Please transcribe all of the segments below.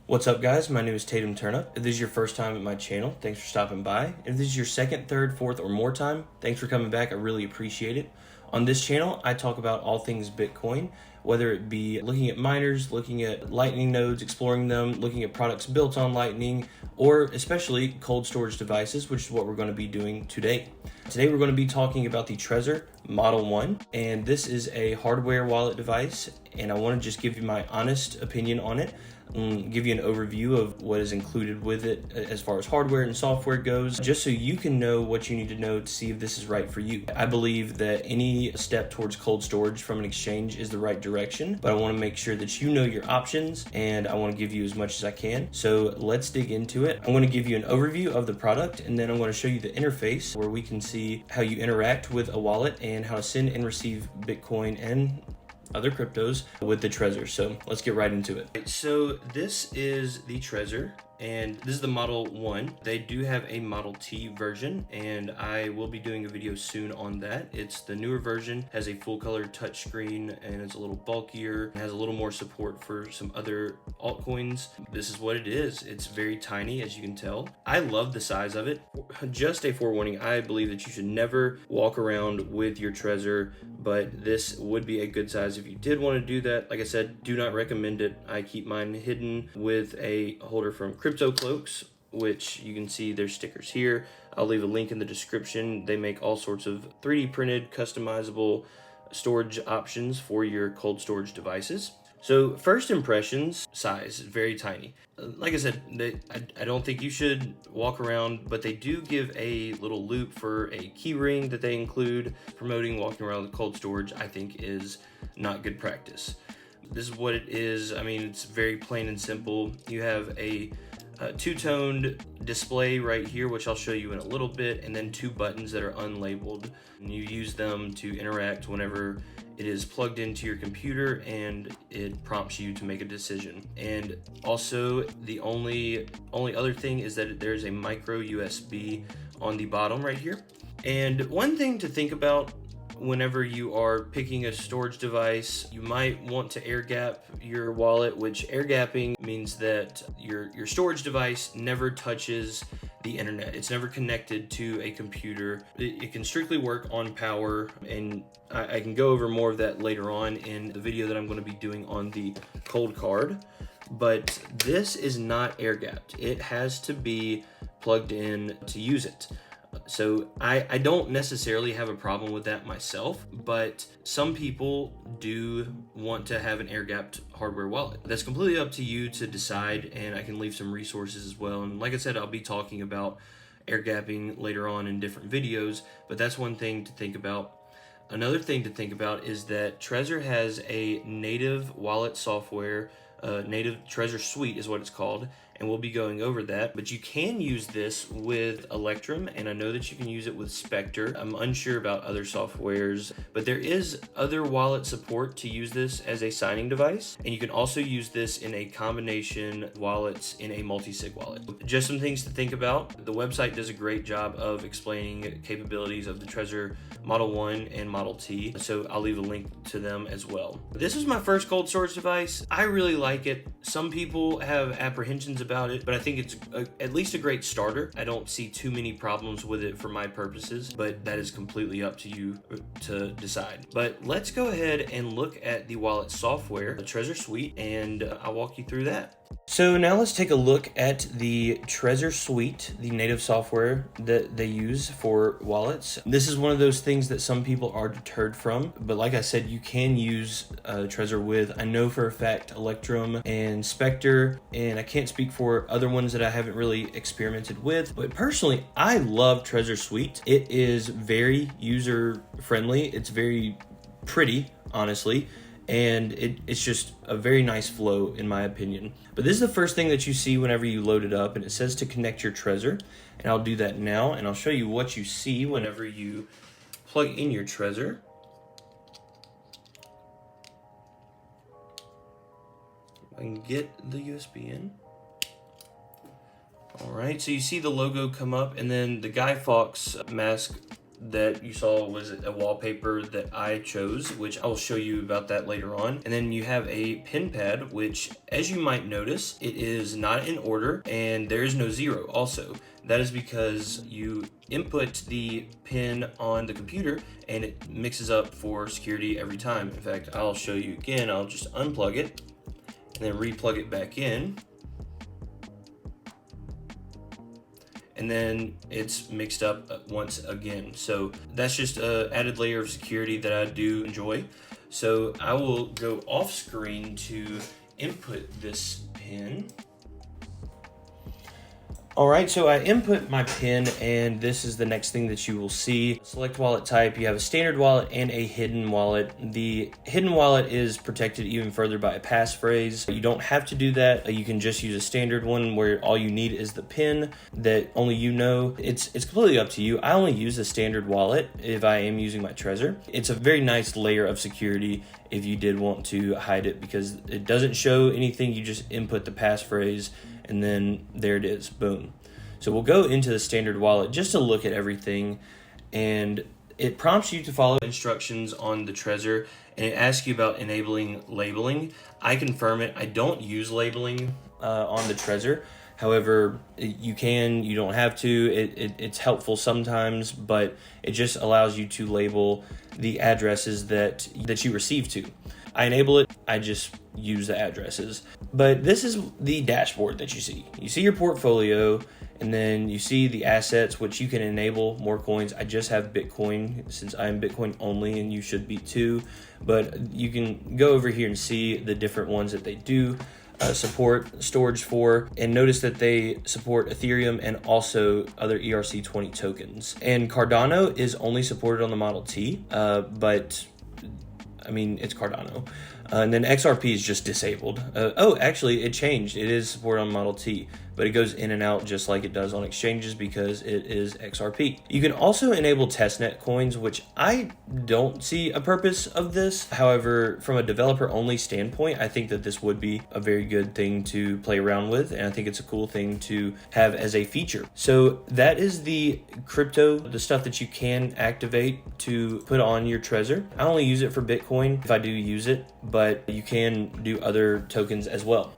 What's up, guys? My name is Tatum. If this is your first time at my channel, thanks for stopping by. If this is your second, third, fourth, or more time, thanks for coming back. I really appreciate it. On this channel, I talk about all things Bitcoin, whether it be looking at miners, looking at Lightning nodes, exploring them, looking at products built on Lightning, or especially cold storage devices, which is what we're going to be doing today. Today, we're going to be talking about the Trezor Model One, and this is a hardware wallet device, and I want to just give you my honest opinion on it. Give you an overview of what is included with it as far as hardware and software goes, just so you can know what you need to know to see if this is right for you. I believe that any step towards cold storage from an exchange is the right direction, but I want to make sure that you know your options, and I want to give you as much as I can. So let's dig into it. I'm going to give you an overview of the product, and then I'm going to show you the interface where we can see how you interact with a wallet and how to send and receive Bitcoin and other cryptos with the Trezor. So let's get right into it. So this is the Trezor, and this is the Model One. They do have a Model T version, and I will be doing a video soon on that. It's the newer version, has a full color touchscreen, and it's a little bulkier, has a little more support for some other altcoins. This is what it is. It's very tiny, as you can tell. I love the size of it. Just a forewarning, I believe that you should never walk around with your Trezor, but this would be a good size if you did want to do that. Like I said, do not recommend it. I keep mine hidden with a holder from Crypto Cloaks, which you can see their stickers here. I'll leave a link in the description. They make all sorts of 3D printed, customizable storage options for your cold storage devices. So first impressions, size, very tiny. Like I said, I don't think you should walk around, but they do give a little loop for a key ring that they include. Promoting walking around with cold storage, I think, is not good practice. This is what it is. I mean, it's very plain and simple. You have a two-toned display right here, which I'll show you in a little bit, and then two buttons that are unlabeled. And you use them to interact whenever it is plugged into your computer and it prompts you to make a decision. And also, the only other thing is that there's a micro USB on the bottom right here. And one thing to think about whenever you are picking a storage device, you might want to air gap your wallet, which air gapping means that your storage device never touches the internet. It's never connected to a computer. It can strictly work on power, and I can go over more of that later on in the video that I'm going to be doing on the cold card. But this is not air gapped. It has to be plugged in to use it. So I don't necessarily have a problem with that myself, but some people do want to have an air-gapped hardware wallet. That's completely up to you to decide, and I can leave some resources as well. And like I said, I'll be talking about air-gapping later on in different videos, but that's one thing to think about. Another thing to think about is that Trezor has a native wallet software, native Trezor Suite is what it's called, and we'll be going over that. But you can use this with Electrum, and I know that you can use it with Spectre. I'm unsure about other softwares, but there is other wallet support to use this as a signing device, and you can also use this in a combination wallets in a multi-sig wallet. Just some things to think about. The website does a great job of explaining capabilities of the Trezor Model One and Model T, so I'll leave a link to them as well. This is my first cold storage device. I really like it. Some people have apprehensions about it, but I think it's at least a great starter. I don't see too many problems with it for my purposes, but that is completely up to you to decide. But let's go ahead and look at the wallet software, the Trezor Suite, and I'll walk you through that. So now let's take a look at the Trezor Suite, the native software that they use for wallets. This is one of those things that some people are deterred from, but like I said, you can use Trezor with, I know for a fact, Electrum and Spectre, and I can't speak for other ones that I haven't really experimented with, but personally, I love Trezor Suite. It is very user-friendly. It's very pretty, honestly. And it's just a very nice flow, in my opinion. But this is the first thing that you see whenever you load it up, and it says to connect your Trezor. And I'll do that now, and I'll show you what you see whenever you plug in your Trezor. I can get the USB in. All right, so you see the logo come up, and then the Guy Fawkes mask that you saw was a wallpaper that I chose, which I'll show you about that later on. And then you have a pen pad, which, as you might notice, it is not in order and there is no zero also. That is because you input the pin on the computer and it mixes up for security every time. In fact, I'll show you again. I'll just unplug it and then re-plug it back in. And then it's mixed up once again. So that's just an added layer of security that I do enjoy. So I will go off screen to input this pin. All right, so I input my PIN, and this is the next thing that you will see. Select wallet type. You have a standard wallet and a hidden wallet. The hidden wallet is protected even further by a passphrase. You don't have to do that. You can just use a standard one where all you need is the PIN that only you know. It's completely up to you. I only use a standard wallet if I am using my Trezor. It's a very nice layer of security if you did want to hide it, because it doesn't show anything. You just input the passphrase and then there it is, boom. So we'll go into the standard wallet just to look at everything, and it prompts you to follow instructions on the Trezor, and it asks you about enabling labeling. I confirm it. I don't use labeling on the Trezor. However, you can, you don't have to. It's helpful sometimes, but it just allows you to label the addresses that you receive to. I enable it, I just use the addresses. But this is the dashboard that you see. You see your portfolio, and then you see the assets, which you can enable more coins. I just have Bitcoin since I'm Bitcoin only, and you should be too. But you can go over here and see the different ones that they do support storage for, and notice that they support Ethereum and also other ERC20 tokens. And Cardano is only supported on the Model T, but I mean, it's Cardano. And then XRP is just disabled. Oh, actually, it changed. It is supported on Model T, but it goes in and out just like it does on exchanges because it is XRP. You can also enable testnet coins, which I don't see a purpose of this. However, from a developer-only standpoint, I think that this would be a very good thing to play around with, and I think it's a cool thing to have as a feature. So that is the crypto, the stuff that you can activate to put on your Trezor. I only use it for Bitcoin if I do use it, but you can do other tokens as well.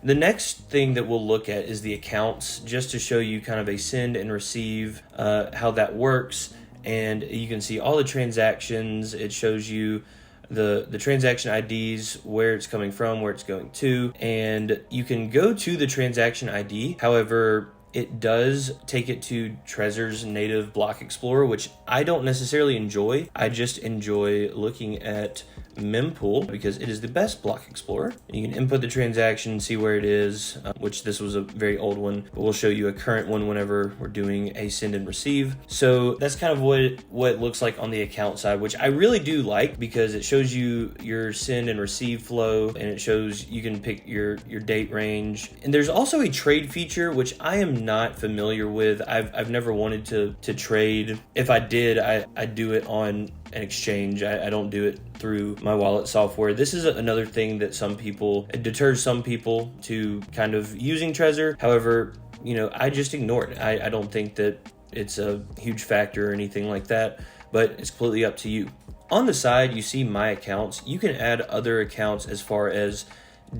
The next thing that we'll look at is the accounts, just to show you kind of a send and receive, how that works. And you can see all the transactions. It shows you the transaction IDs, where it's coming from, where it's going to, and you can go to the transaction ID. However, it does take it to Trezor's native block explorer, which I don't necessarily enjoy. I just enjoy looking at mempool because it is the best block explorer. You can input the transaction, see where it is, which this was a very old one, but we'll show you a current one whenever we're doing a send and receive. So that's kind of what it looks like on the account side, which I really do like because it shows you your send and receive flow, and it shows you can pick your date range. And there's also a trade feature, which I am not familiar with. I've never wanted to trade. If I did, I'd do it on an exchange. I don't do it through my wallet software. This is another thing that it deters some people to kind of using Trezor. However, I just ignore it. I don't think that it's a huge factor or anything like that, but it's completely up to you. On the side, you see my accounts. You can add other accounts as far as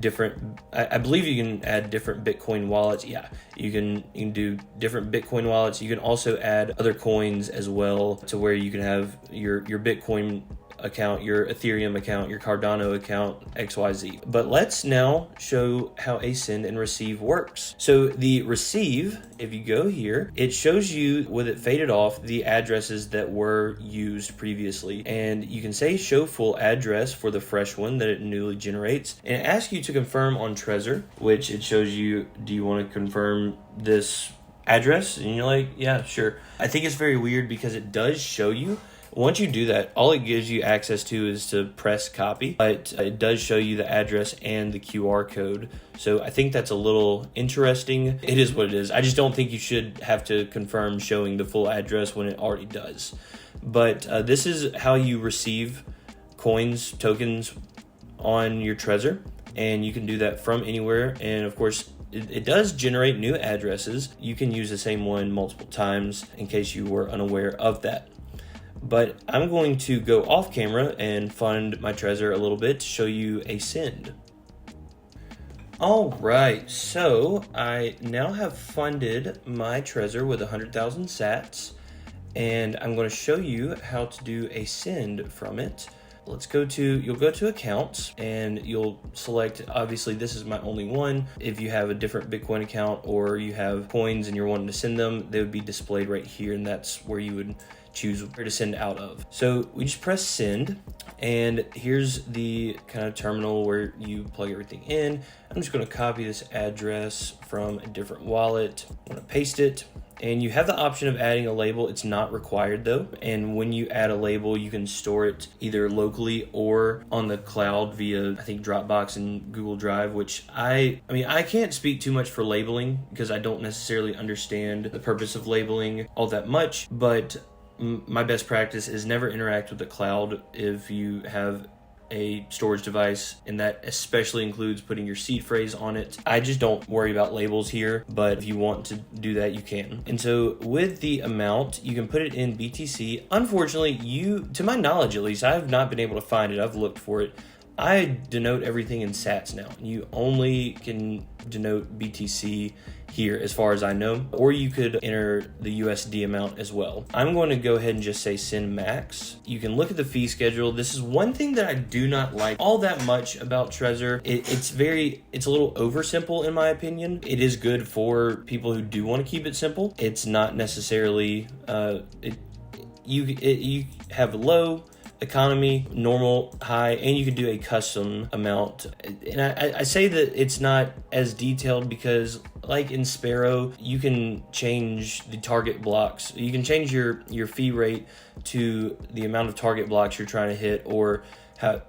different, I believe you can add different Bitcoin wallets. Yeah, you can do different Bitcoin wallets. You can also add other coins as well, to where you can have your Bitcoin account, your Ethereum account, your Cardano account, XYZ. But let's now show how a send and receive works. So the receive, if you go here, it shows you with it faded off the addresses that were used previously. And you can say show full address for the fresh one that it newly generates. And it asks you to confirm on Trezor, which it shows you, do you want to confirm this address? And you're like, yeah, sure. I think it's very weird because it does show you. Once you do that, all it gives you access to is to press copy, but it does show you the address and the QR code. So I think that's a little interesting. It is what it is. I just don't think you should have to confirm showing the full address when it already does. But this is how you receive coins, tokens on your Trezor, and you can do that from anywhere. And of course, it does generate new addresses. You can use the same one multiple times in case you were unaware of that. but I'm going to go off camera and fund my Trezor a little bit to show you a send. All right, so I now have funded my Trezor with 100,000 sats, and I'm going to show you how to do a send from it. You'll go to accounts and you'll select, obviously this is my only one. If you have a different Bitcoin account or you have coins and you're wanting to send them, they would be displayed right here, and that's where you would choose where to send out of. So we just press send, and here's the kind of terminal where you plug everything in. I'm just going to copy this address from a different wallet. I'm going to paste it, and you have the option of adding a label. It's not required though, and when you add a label, you can store it either locally or on the cloud via, I think, Dropbox and Google Drive, which I can't speak too much for labeling because I don't necessarily understand the purpose of labeling all that much, but my best practice is never interact with the cloud if you have a storage device, and that especially includes putting your seed phrase on it. I just don't worry about labels here, but if you want to do that, you can. And so with the amount, you can put it in BTC. Unfortunately, to my knowledge at least, I have not been able to find it. I've looked for it. I denote everything in sats now. You only can denote BTC here as far as I know, or you could enter the USD amount as well. I'm going to go ahead and just say send max. You can look at the fee schedule. This is one thing that I do not like all that much about Trezor. It's a little oversimple in my opinion. It is good for people who do want to keep it simple. It's not necessarily, you have low, economy, normal, high, and you can do a custom amount. And I say that it's not as detailed because, like in Sparrow, you can change the target blocks. You can change your fee rate to the amount of target blocks you're trying to hit, or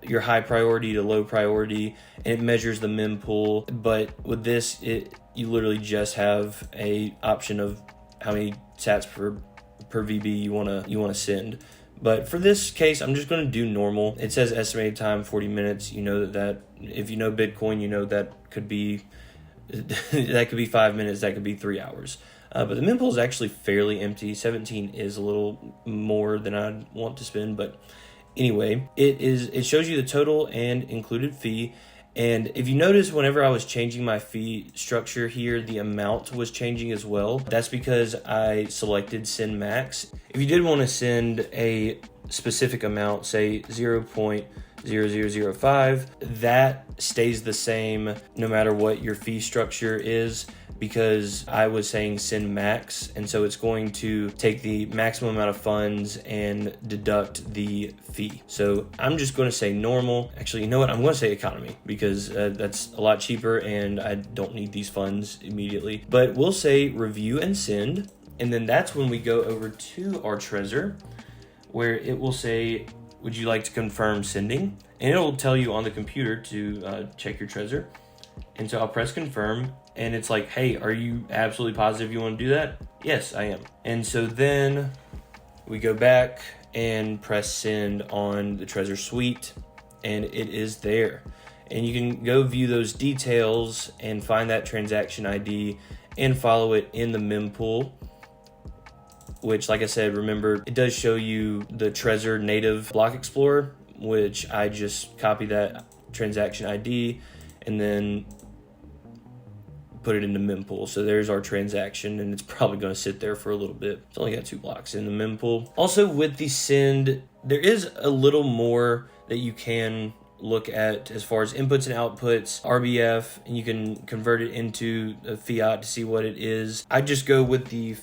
your high priority to low priority, and it measures the mempool. But with this, you literally just have a option of how many sats per VB you wanna send. But for this case, I'm just going to do normal. It says estimated time 40 minutes. You know that if you know Bitcoin, you know that could be 5 minutes, that could be 3 hours. But the mempool is actually fairly empty. 17 is a little more than I'd want to spend, but anyway, it shows you the total and included fee. And if you notice, whenever I was changing my fee structure here, the amount was changing as well. That's because I selected send max. If you did want to send a specific amount, say 0.0005, that stays the same no matter what your fee structure is, because I was saying send max, and so it's going to take the maximum amount of funds and deduct the fee. So I'm just going to say normal. Actually, you know what? I'm going to say economy because that's a lot cheaper and I don't need these funds immediately. But we'll say review and send, and then that's when we go over to our Trezor, where it will say, would you like to confirm sending? And it'll tell you on the computer to check your Trezor. And so I'll press confirm, and it's like, hey, are you absolutely positive you want to do that? Yes, I am. And so then we go back and press send on the Trezor suite, and it is there. And you can go view those details and find that transaction ID and follow it in the mempool, which, like I said, remember, it does show you the Trezor native block explorer, which I just copy that transaction ID and then put it into mempool. So there's our transaction, and it's probably going to sit there for a little bit. It's only got 2 blocks in the mempool. Also, with the send, there is a little more that you can look at as far as inputs and outputs, RBF, and you can convert it into a fiat to see what it is. I just go with the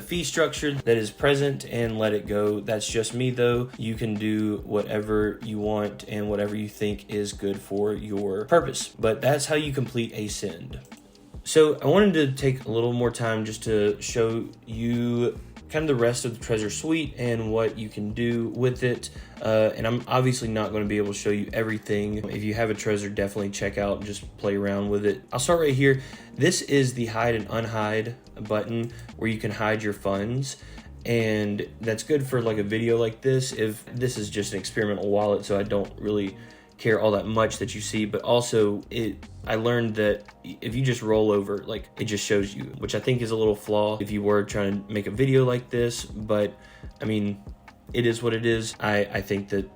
fee structure that is present and let it go. That's just me though. You can do whatever you want and whatever you think is good for your purpose, but that's how you complete a send. So I wanted to take a little more time just to show you kind of the rest of the Trezor suite and what you can do with it. And I'm obviously not going to be able to show you everything. If you have a Trezor, definitely check out and just play around with it. I'll start right here. This is the hide and unhide button where you can hide your funds. And that's good for like a video like this. If this is just an experimental wallet, so I don't really care all that much that you see, but also I learned that if you just roll over, like, it just shows you, which I think is a little flaw if you were trying to make a video like this. But I mean, it is what it is. I think that,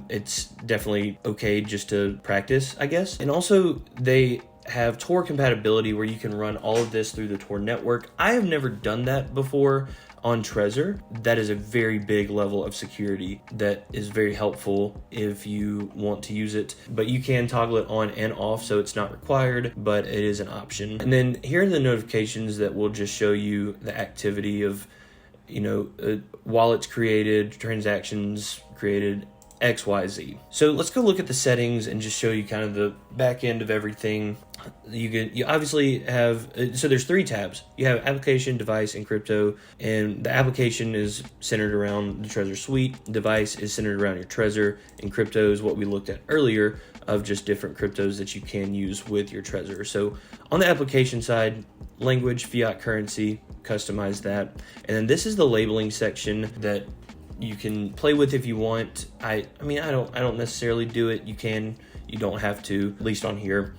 it's definitely okay just to practice, I guess. And also they have Tor compatibility where you can run all of this through the Tor network. I have never done that before on Trezor. That is a very big level of security that is very helpful if you want to use it, but you can toggle it on and off, so it's not required, but it is an option. And then here are the notifications that will just show you the activity of, wallets created, transactions created, XYZ. So let's go look at the settings and just show you kind of the back end of everything. You obviously have, so there's 3 tabs. You have application, device, and crypto, and the application is centered around the Trezor suite. Device is centered around your Trezor, and crypto is what we looked at earlier of just different cryptos that you can use with your Trezor. So on the application side, language, fiat currency, customize that. And then this is the labeling section that you can play with if you want. I don't necessarily do it. You don't have to, at least on here.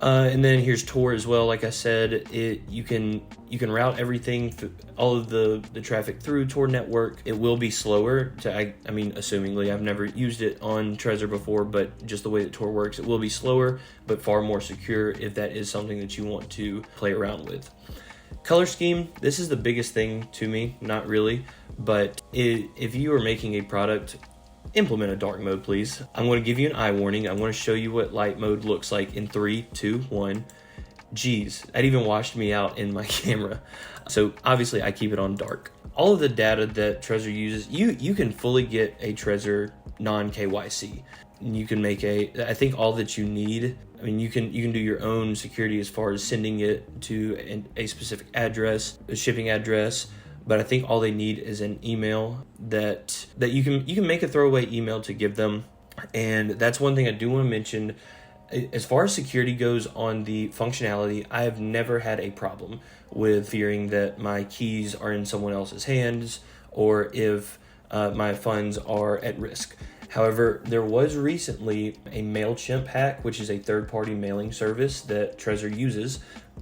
And then here's Tor as well. Like I said, you can route everything, all of the traffic through Tor network. It will be slower assumingly. I've never used it on Trezor before, but just the way that Tor works, it will be slower, but far more secure if that is something that you want to play around with. Color scheme, this is the biggest thing to me, not really, but if you are making a product, implement a dark mode, please. I'm going to give you an eye warning. I'm going to show you what light mode looks like in 3, 2, 1. Geez, that even washed me out in my camera. So obviously I keep it on dark. All of the data that Trezor uses, you can fully get a Trezor non-KYC. You can make I think all that you need, you can do your own security as far as sending it to a specific address, a shipping address, but I think all they need is an email that you can make a throwaway email to give them. And that's one thing I do want to mention. As far as security goes on the functionality, I have never had a problem with fearing that my keys are in someone else's hands or if my funds are at risk. However, there was recently a MailChimp hack, which is a third-party mailing service that Trezor uses,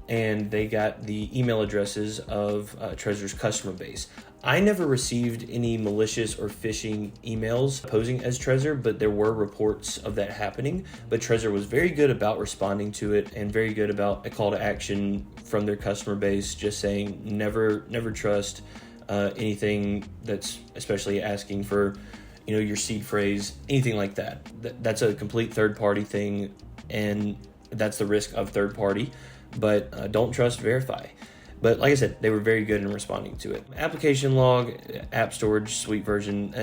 and they got the email addresses of Trezor's customer base. I never received any malicious or phishing emails posing as Trezor, but there were reports of that happening. But Trezor was very good about responding to it and very good about a call to action from their customer base, just saying never trust anything that's especially asking for your seed phrase, anything like that. That's a complete third-party thing, and that's the risk of third-party. But don't trust, verify. But like I said, they were very good in responding to it. Application log, app storage, suite version,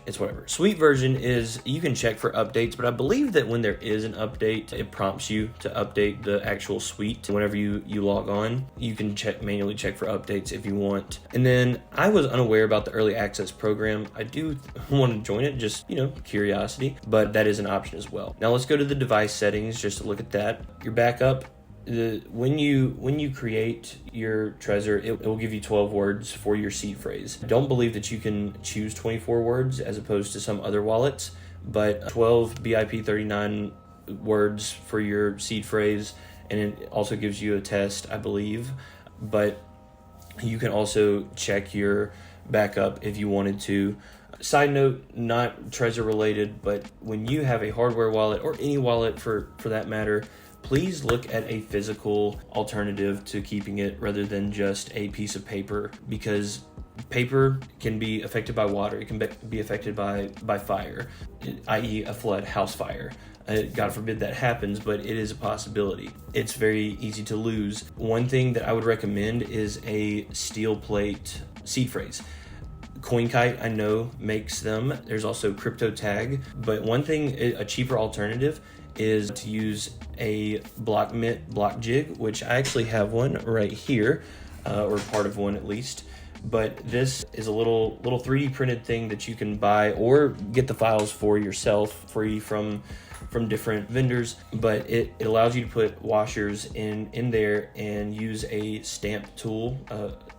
it's whatever. Suite version is, you can check for updates, but I believe that when there is an update, it prompts you to update the actual suite. Whenever you log on, you can manually check for updates if you want. And then I was unaware about the early access program. I do want to join it, just, curiosity, but that is an option as well. Now let's go to the device settings just to look at that. Your backup. When you create your Trezor, it will give you 12 words for your seed phrase. Don't believe that you can choose 24 words as opposed to some other wallets, but 12 BIP39 words for your seed phrase, and it also gives you a test, I believe. But you can also check your backup if you wanted to. Side note, not Trezor related, but when you have a hardware wallet or any wallet for that matter, please look at a physical alternative to keeping it rather than just a piece of paper, because paper can be affected by water. It can be affected by fire, i.e. a flood, house fire. God forbid that happens, but it is a possibility. It's very easy to lose. One thing that I would recommend is a steel plate seed phrase. CoinKite, I know, makes them. There's also CryptoTag, but one thing, a cheaper alternative is to use a BlockMint block jig, which I actually have one right here, or part of one at least. But this is a little 3D printed thing that you can buy or get the files for yourself free from different vendors. But it allows you to put washers in there and use a stamp tool,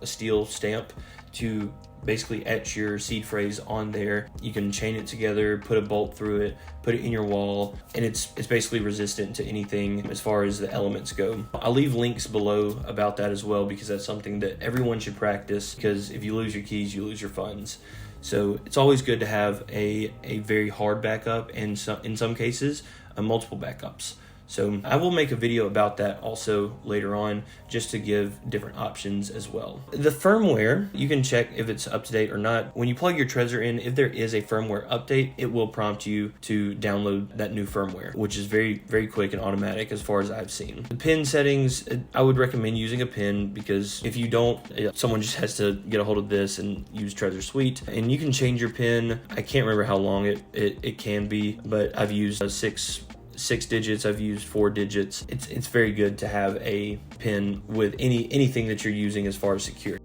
a steel stamp, to basically etch your seed phrase on there. You can chain it together, put a bolt through it, put it in your wall, and it's basically resistant to anything as far as the elements go. I'll leave links below about that as well, because that's something that everyone should practice, because if you lose your keys, you lose your funds. So it's always good to have a very hard backup, and in some cases, multiple backups. So I will make a video about that also later on, just to give different options as well. The firmware, you can check if it's up to date or not. When you plug your Trezor in, if there is a firmware update, it will prompt you to download that new firmware, which is very, very quick and automatic as far as I've seen. The pin settings, I would recommend using a pin, because if you don't, someone just has to get a hold of this and use Trezor Suite. And you can change your pin. I can't remember how long it can be, but I've used six digits, I've used 4 digits. It's very good to have a pin with anything that you're using as far as security.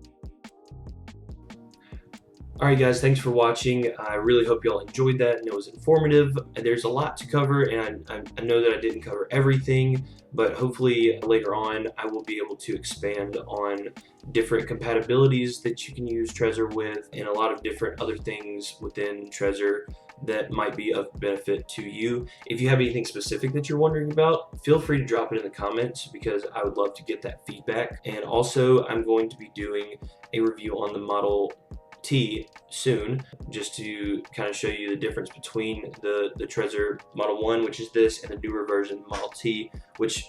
Alright guys, thanks for watching. I really hope y'all enjoyed that and it was informative. There's a lot to cover, and I know that I didn't cover everything, but hopefully later on I will be able to expand on different compatibilities that you can use Trezor with, and a lot of different other things within Trezor that might be of benefit to you. If you have anything specific that you're wondering about, feel free to drop it in the comments, because I would love to get that feedback. And also, I'm going to be doing a review on the Model T soon, just to kind of show you the difference between the Trezor Model One, which is this, and the newer version, Model T, which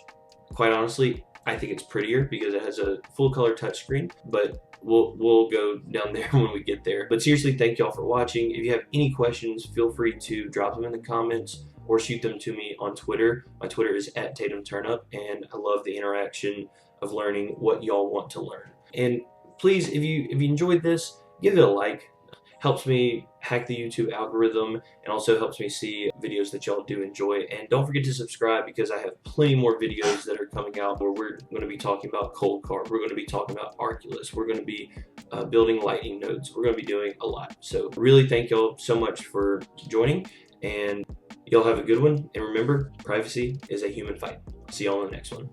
quite honestly, I think it's prettier because it has a full color touchscreen, but we'll go down there when we get there. But seriously, thank y'all for watching. If you have any questions, feel free to drop them in the comments or shoot them to me on Twitter. My Twitter is @TatumTurnUp, and I love the interaction of learning what y'all want to learn. And please, if you enjoyed this, give it a like. Helps me hack the YouTube algorithm, and also helps me see videos that y'all do enjoy. And don't forget to subscribe, because I have plenty more videos that are coming out where we're going to be talking about Cold Card, we're going to be talking about Arculus, we're going to be building lightning nodes, we're going to be doing a lot. So really thank y'all so much for joining, and y'all have a good one. And remember, privacy is a human fight. See y'all in the next one.